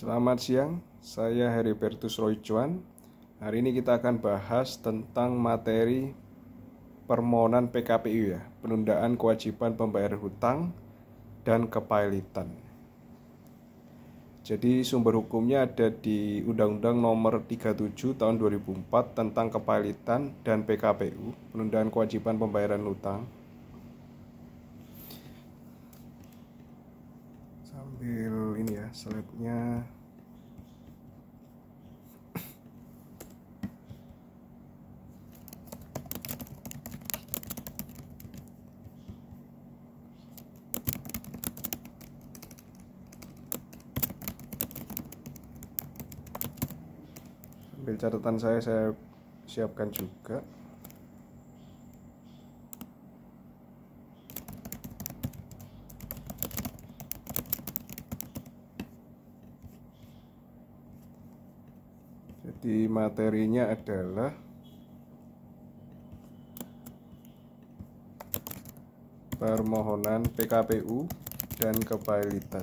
Selamat siang, saya Heribertus Roy Chuan. Hari ini kita akan bahas tentang materi permohonan PKPU ya, penundaan kewajiban pembayaran hutang dan kepailitan. Jadi sumber hukumnya ada di Undang-Undang Nomor 37 Tahun 2004 tentang kepailitan dan PKPU, penundaan kewajiban pembayaran hutang. Sambil ini ya, slide-nya. Sambil catatan saya siapkan juga. Jadi materinya adalah permohonan PKPU dan kepailitan.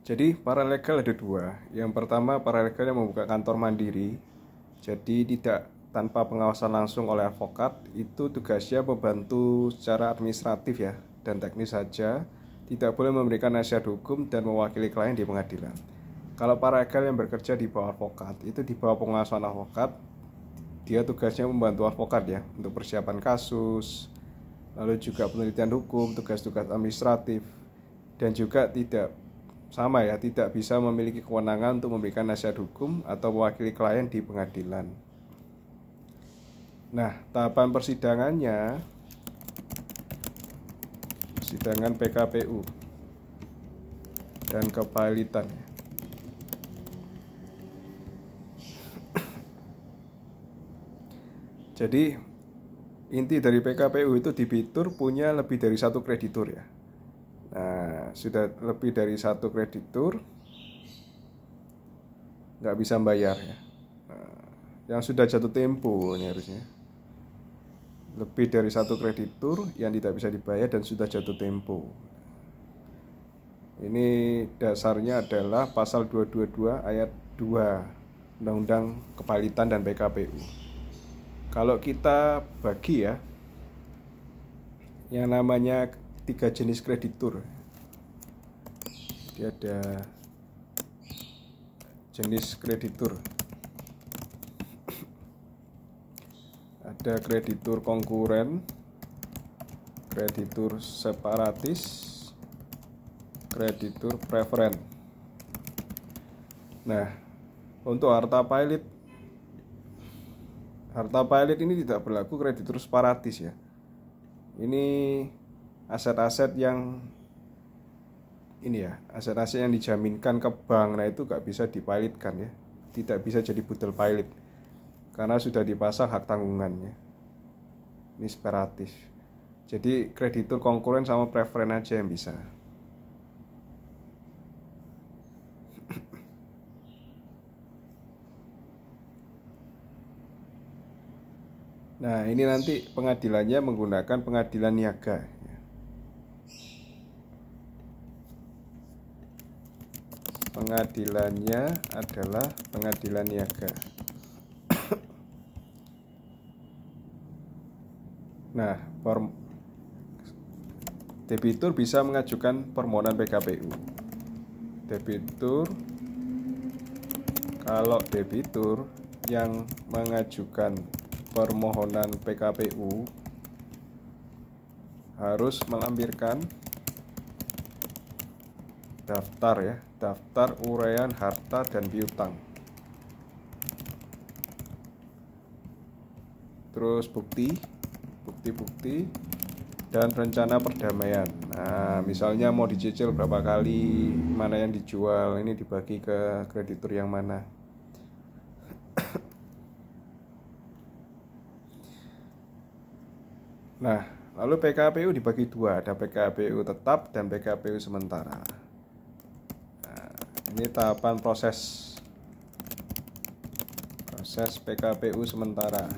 Jadi paralegal ada dua. Yang pertama, paralegal yang membuka kantor mandiri. Jadi tidak tanpa pengawasan langsung oleh advokat. Itu tugasnya membantu secara administratif ya dan teknis saja. Tidak boleh memberikan nasihat hukum dan mewakili klien di pengadilan. Kalau paralegal yang bekerja di bawah advokat, itu di bawah pengawasan advokat. Dia tugasnya membantu advokat ya untuk persiapan kasus, lalu juga penelitian hukum, tugas-tugas administratif, dan juga tidak bisa memiliki kewenangan untuk memberikan nasihat hukum atau mewakili klien di pengadilan. Nah, tahapan persidangan PKPU dan kepailitan. Jadi inti dari PKPU itu debitur punya lebih dari satu kreditur ya. Nah, sudah lebih dari satu kreditur nggak bisa membayar ya. Nah, yang sudah jatuh tempo ini harusnya lebih dari satu kreditur yang tidak bisa dibayar dan sudah jatuh tempo. Ini dasarnya adalah pasal 222 ayat 2 Undang-Undang Kepailitan dan PKPU. Kalau kita bagi ya, yang namanya 3 jenis kreditur. Jadi ada jenis kreditur. Ada kreditur konkuren, kreditur separatis, kreditur preferen. Nah, untuk harta pailit ini tidak berlaku kreditur separatis ya. Ini aset-aset yang dijaminkan ke bank, nah itu gak bisa dipailitkan ya, tidak bisa jadi butel pailit karena sudah dipasang hak tanggungannya. Ini separatis. Jadi kreditur konkuren sama preferen aja yang bisa. Nah, ini nanti pengadilannya menggunakan pengadilan niaga. Pengadilannya adalah pengadilan niaga. Nah, debitur bisa mengajukan permohonan PKPU. Kalau debitur yang mengajukan permohonan PKPU harus melampirkan daftar uraian harta dan piutang, terus bukti dan rencana perdamaian. Nah, misalnya mau dicicil berapa kali, mana yang dijual, ini dibagi ke kreditur yang mana. Nah, lalu PKPU dibagi dua, ada PKPU tetap dan PKPU sementara. Nah, ini tahapan proses PKPU sementara.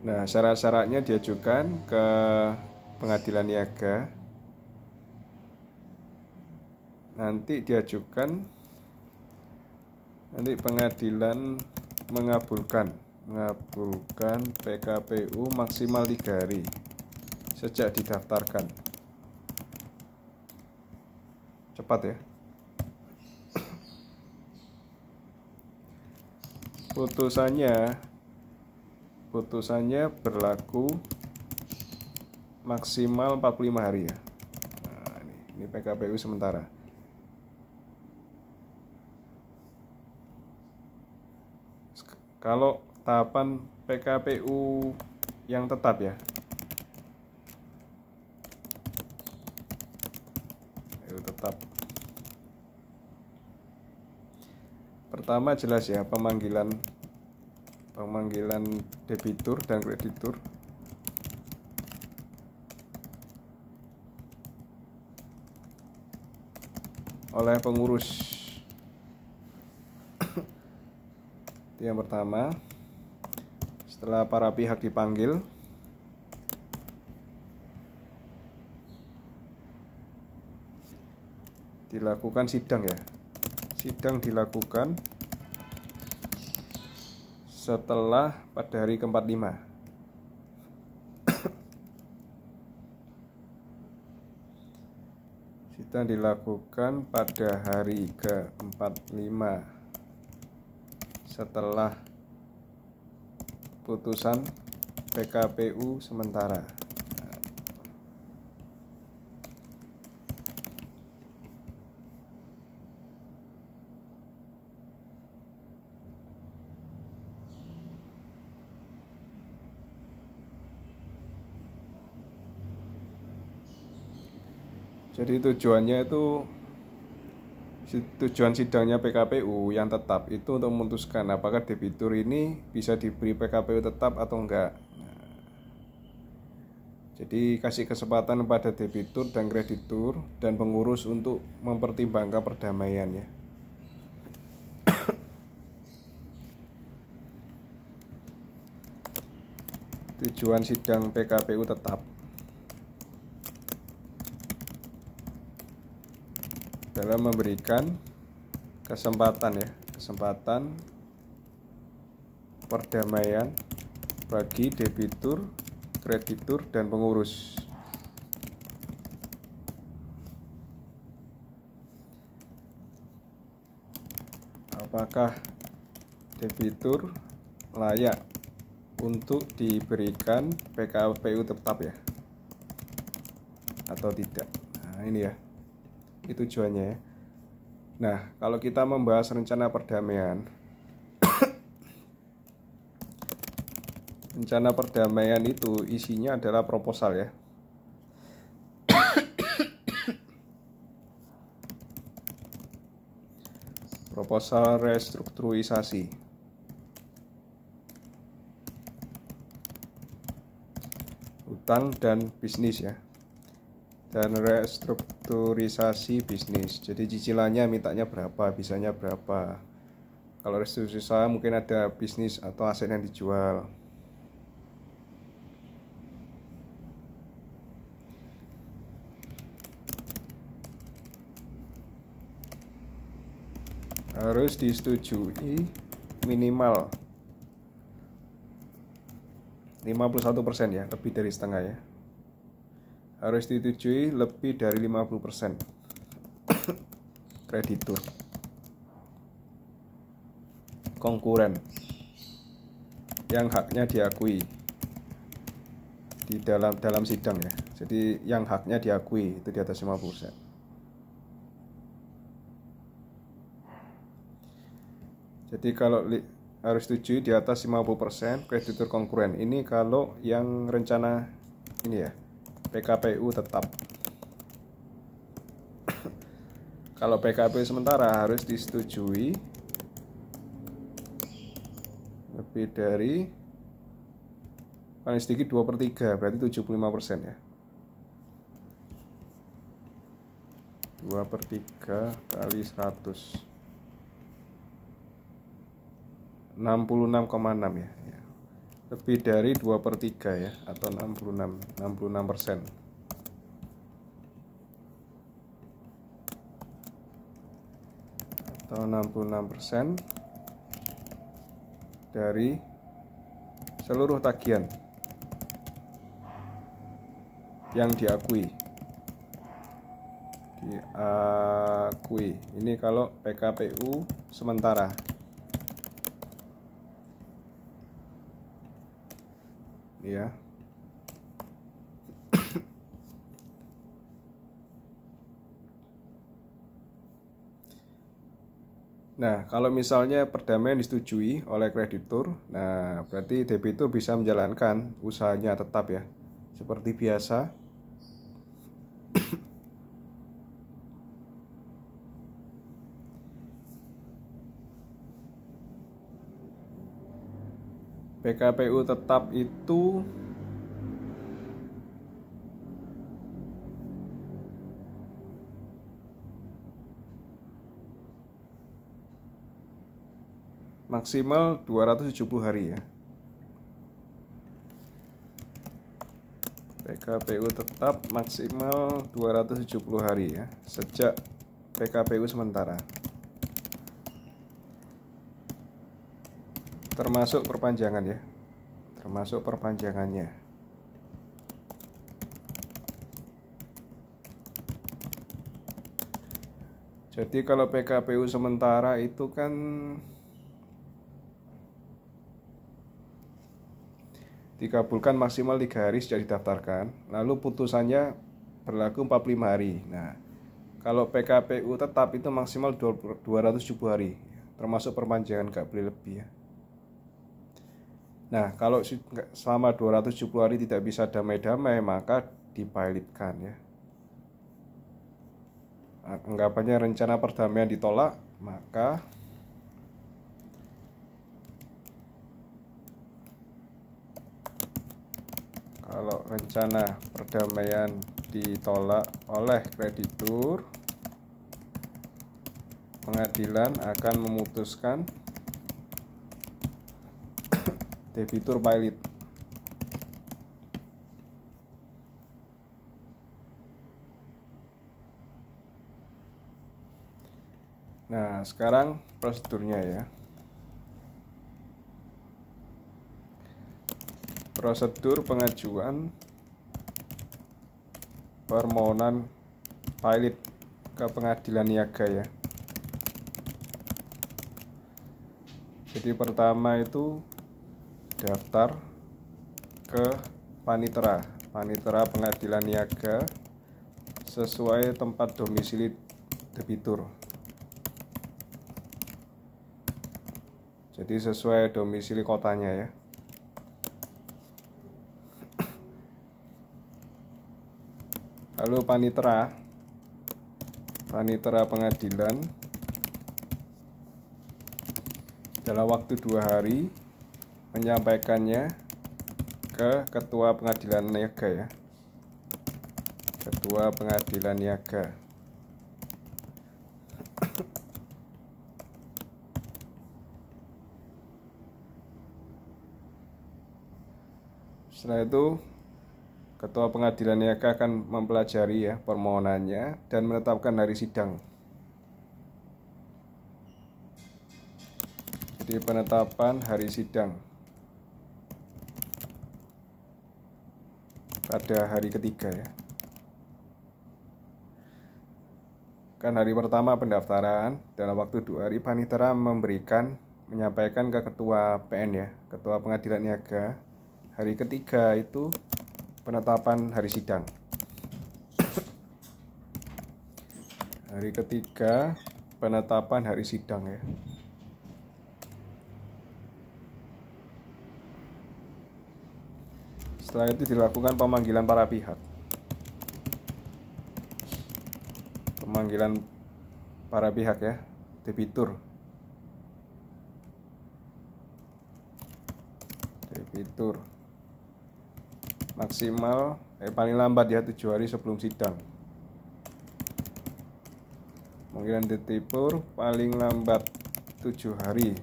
Nah, syarat-syaratnya diajukan ke pengadilan niaga. Nanti pengadilan mengabulkan PKPU maksimal 3 hari sejak didaftarkan. Cepat ya. Putusannya berlaku maksimal 45 hari ya. Nah, ini PKPU sementara. Kalau tahapan PKPU yang tetap ya. Tetap. Pertama jelas ya, pemanggilan debitur dan kreditur. Oleh pengurus. Itu yang pertama. Setelah para pihak dipanggil, dilakukan sidang ya. Sidang dilakukan setelah pada hari ke-45. Sidang dilakukan pada hari ke-45 setelah putusan PKPU sementara. Jadi tujuan sidangnya PKPU yang tetap itu untuk memutuskan apakah debitur ini bisa diberi PKPU tetap atau enggak. Jadi kasih kesempatan pada debitur dan kreditur dan pengurus untuk mempertimbangkan perdamaian ya. Tujuan sidang PKPU tetap dalam memberikan kesempatan perdamaian bagi debitur, kreditur, dan pengurus. Apakah debitur layak untuk diberikan PKPU tetap ya atau tidak? Nah, ini ya. Itu tujuannya ya. Nah, kalau kita membahas rencana perdamaian, rencana perdamaian itu isinya adalah proposal ya. Proposal restrukturisasi. Utang dan bisnis ya. Dan restrukturisasi bisnis. Jadi cicilannya mintanya berapa, bisanya berapa. Kalau restrukturisasi mungkin ada bisnis atau aset yang dijual. Harus disetujui minimal 51% ya, lebih dari setengah ya. Harus disetujui lebih dari 50% kreditur, konkuren yang haknya diakui di dalam sidang ya. Jadi yang haknya diakui itu di atas 50%. Jadi kalau harus setujui di atas 50% kreditur konkuren. Ini kalau yang rencana ini ya, PKPU tetap. Kalau PKPU sementara harus disetujui lebih dari paling sedikit 2/3, berarti 75% ya. 2/3 kali 100, 66,6 ya. lebih dari 2/3 ya, atau 66%. Atau 66% dari seluruh tagihan yang diakui. Ini kalau PKPU sementara. Ya. Nah, kalau misalnya perdamaian disetujui oleh kreditur, nah berarti debitur bisa menjalankan usahanya tetap ya, seperti biasa. PKPU tetap itu maksimal 270 hari ya. PKPU tetap maksimal 270 hari ya, sejak PKPU sementara. Termasuk perpanjangan ya. Termasuk perpanjangannya. Jadi kalau PKPU sementara itu kan dikabulkan maksimal 3 hari sejak didaftarkan, lalu putusannya berlaku 45 hari. Nah, kalau PKPU tetap itu maksimal 270 hari, termasuk perpanjangan, gak boleh lebih ya. Nah, kalau selama 270 hari tidak bisa damai-damai, maka dipilotkan ya. Anggapannya rencana perdamaian ditolak, maka kalau rencana perdamaian ditolak oleh kreditur, pengadilan akan memutuskan debitur pilot. Nah, sekarang prosedurnya ya. Prosedur pengajuan permohonan pilot ke pengadilan niaga ya. Jadi pertama itu daftar ke panitera pengadilan niaga sesuai tempat domisili debitur. Jadi sesuai domisili kotanya ya. Lalu panitera pengadilan dalam waktu 2 hari menyampaikannya ke ketua pengadilan niaga ya. Ketua pengadilan niaga. Setelah itu ketua pengadilan niaga akan mempelajari ya permohonannya dan menetapkan hari sidang. Jadi penetapan hari sidang pada hari ketiga ya. Kan hari pertama pendaftaran, dalam waktu 2 hari panitera menyampaikan ke ketua PN ya, ketua pengadilan niaga. Hari ketiga itu penetapan hari sidang. Hari ketiga penetapan hari sidang ya. Setelah itu dilakukan pemanggilan para pihak. Pemanggilan para pihak ya, debitur. Maksimal paling lambat ya 7 hari sebelum sidang. Pemanggilan debitur paling lambat 7 hari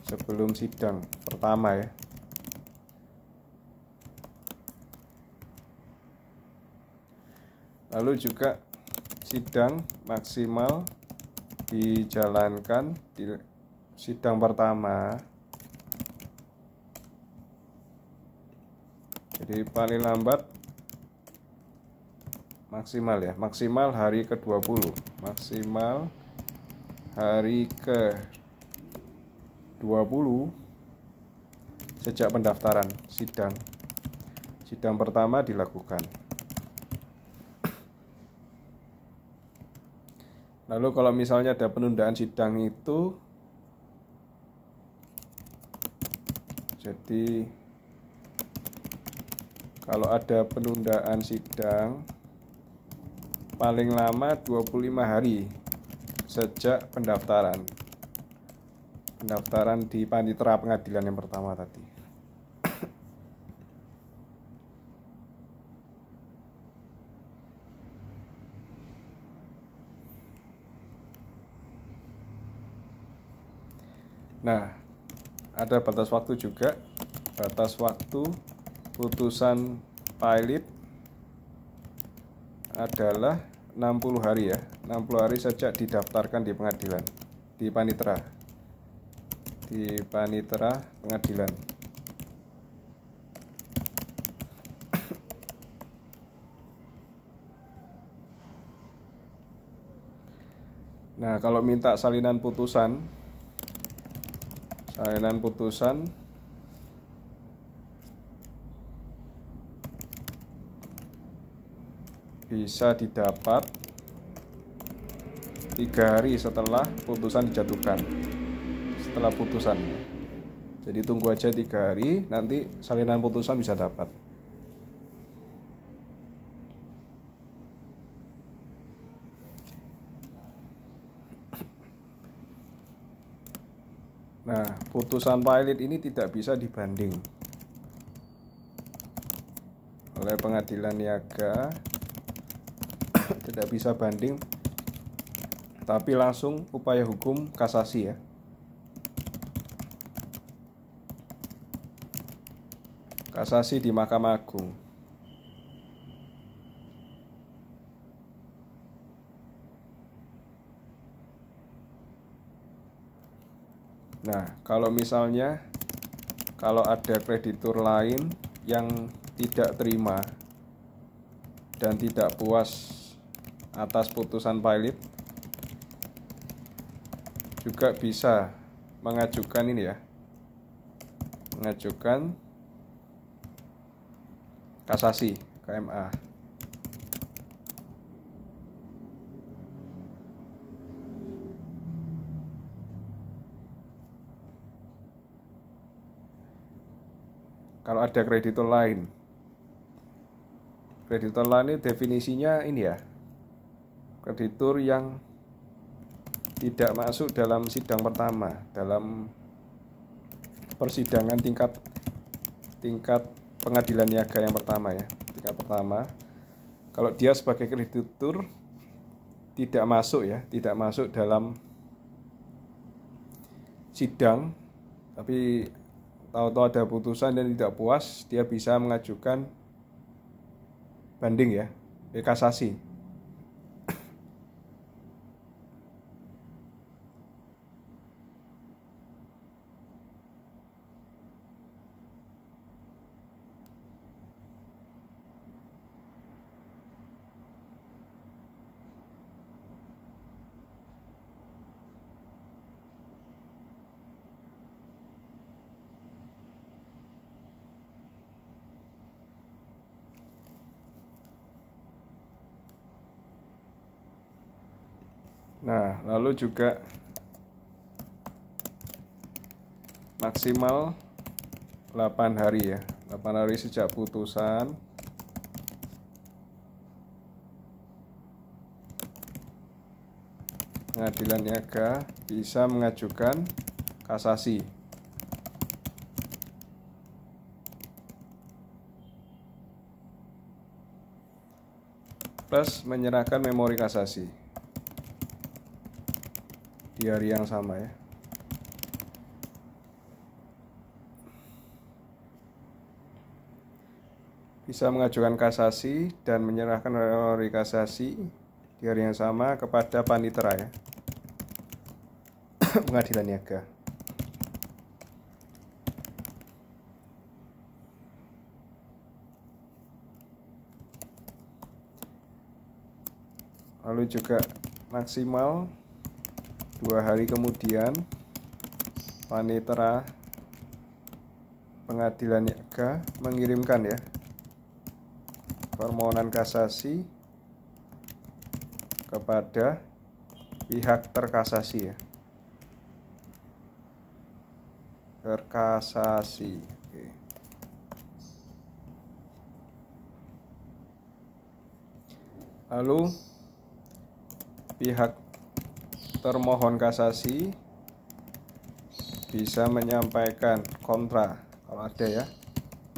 sebelum sidang pertama ya. Lalu juga sidang maksimal dijalankan di sidang pertama. Jadi paling lambat maksimal ya, maksimal hari ke-20, maksimal hari ke-20 sejak pendaftaran sidang pertama dilakukan. Lalu kalau misalnya ada penundaan sidang itu, jadi kalau ada penundaan sidang paling lama 25 hari sejak pendaftaran di panitera pengadilan yang pertama tadi. Nah, ada batas waktu juga. Batas waktu putusan pilot adalah 60 hari ya. 60 hari sejak didaftarkan di pengadilan, di panitera pengadilan. Nah, kalau minta salinan putusan bisa didapat 3 hari setelah putusan dijatuhkan. Setelah putusan, jadi tunggu aja 3 hari, nanti salinan putusan bisa dapat. Nah, putusan pilot ini tidak bisa dibanding oleh pengadilan niaga, tidak bisa banding, tapi langsung upaya hukum kasasi ya. Kasasi di Mahkamah Agung. Nah, kalau misalnya ada kreditur lain yang tidak terima dan tidak puas atas putusan pilot, juga bisa mengajukan ini ya, mengajukan kasasi ke MA. Kalau ada kreditur lain ini definisinya ini ya, kreditur yang tidak masuk dalam sidang pertama, dalam persidangan tingkat pengadilan niaga yang pertama ya, tingkat pertama. Kalau dia sebagai kreditur tidak masuk dalam sidang, tapi tahu-tahu ada putusan dan tidak puas, dia bisa mengajukan banding ya, kasasi. Nah, lalu juga maksimal 8 hari ya, 8 hari sejak putusan pengadilan niaga bisa mengajukan kasasi. Plus menyerahkan memori kasasi di hari yang sama ya. bisa mengajukan kasasi dan menyerahkan memori kasasi di hari yang sama kepada panitera ya, pengadilan niaga. Lalu juga maksimal 2 hari kemudian panitera pengadilan niaga mengirimkan ya permohonan kasasi kepada pihak terkasasi ya, terkasasi. Oke. Lalu pihak termohon kasasi bisa menyampaikan kontra, kalau ada ya,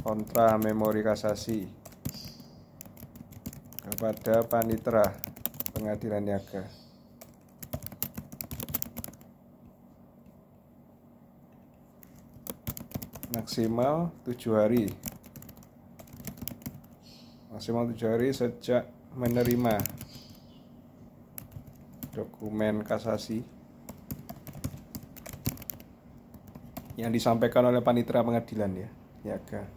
kontra memori kasasi kepada panitera pengadilan niaga. Maksimal 7 hari. Maksimal 7 hari sejak menerima dokumen kasasi yang disampaikan oleh panitera pengadilan ya, niaga.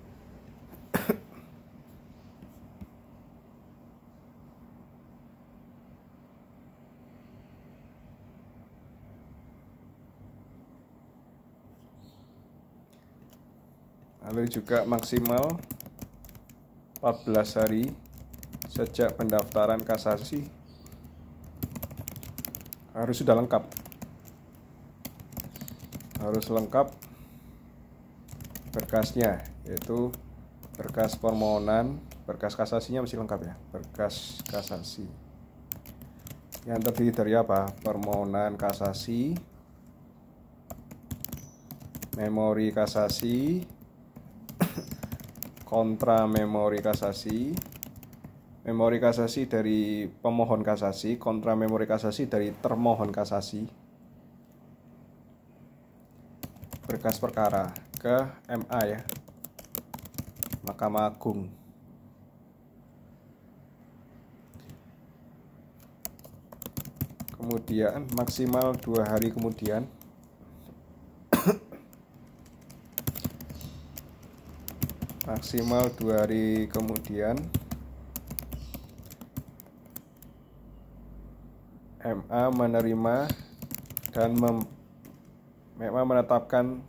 Lalu juga maksimal 14 hari sejak pendaftaran kasasi harus sudah lengkap. Harus lengkap berkasnya, yaitu berkas permohonan, berkas kasasinya mesti lengkap ya, berkas kasasi. Yang terdiri dari apa? Permohonan kasasi, memori kasasi, kontra memori kasasi, memori kasasi dari pemohon kasasi, kontra memori kasasi dari termohon kasasi, berkas perkara ke MA ya, Mahkamah Agung. Kemudian maksimal 2 hari kemudian maksimal 2 hari kemudian MA menerima dan MA menetapkan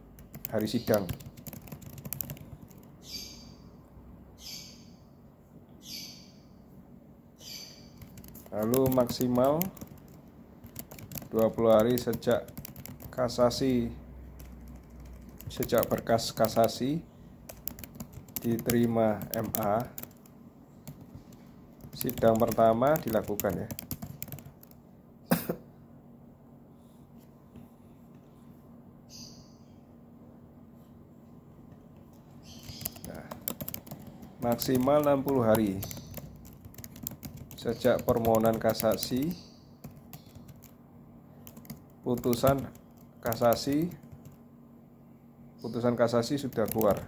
hari sidang. Lalu maksimal 20 hari sejak kasasi, sejak berkas kasasi diterima MA, sidang pertama dilakukan ya. Nah, maksimal 60 hari sejak permohonan kasasi, putusan kasasi sudah keluar.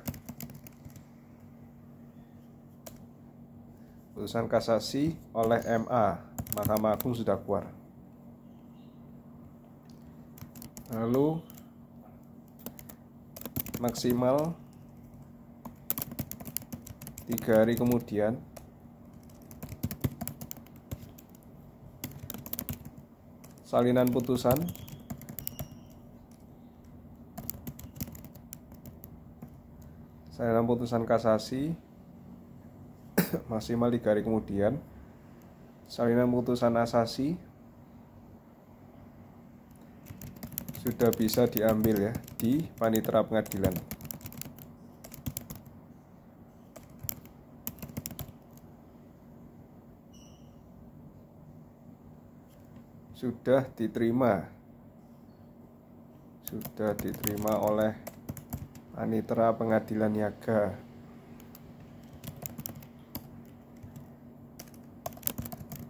Putusan kasasi oleh MA, Mahkamah Agung sudah keluar. Lalu maksimal 3 hari kemudian salinan putusan kasasi, maksimal 3 hari kemudian salinan putusan asasi sudah bisa diambil ya di panitera pengadilan. Sudah diterima oleh panitera pengadilan niaga.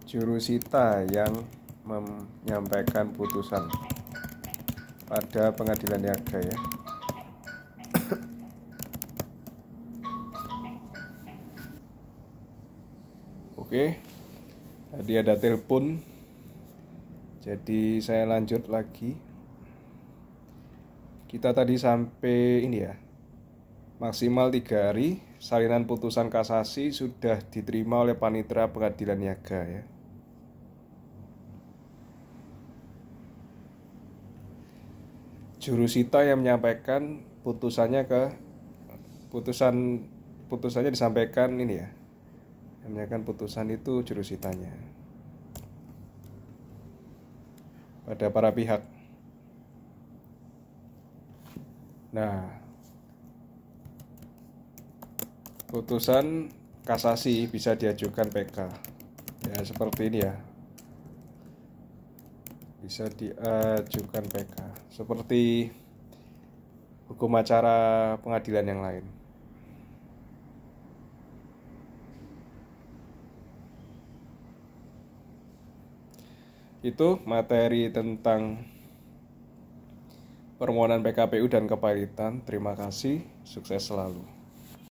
Jurusita yang menyampaikan putusan pada pengadilan niaga ya. Oke, tadi ada telepon, jadi saya lanjut lagi. Kita tadi sampai ini ya, maksimal 3 hari salinan putusan kasasi sudah diterima oleh panitera pengadilan niaga ya. Jurusita yang menyampaikan putusannya putusannya disampaikan ini ya. Yang menyampaikan putusan itu jurusitanya pada para pihak. Nah, putusan kasasi bisa diajukan PK. Ya seperti ini ya. Bisa diajukan PK seperti hukum acara pengadilan yang lain. Itu materi tentang permohonan PKPU dan kepailitan. Terima kasih, sukses selalu.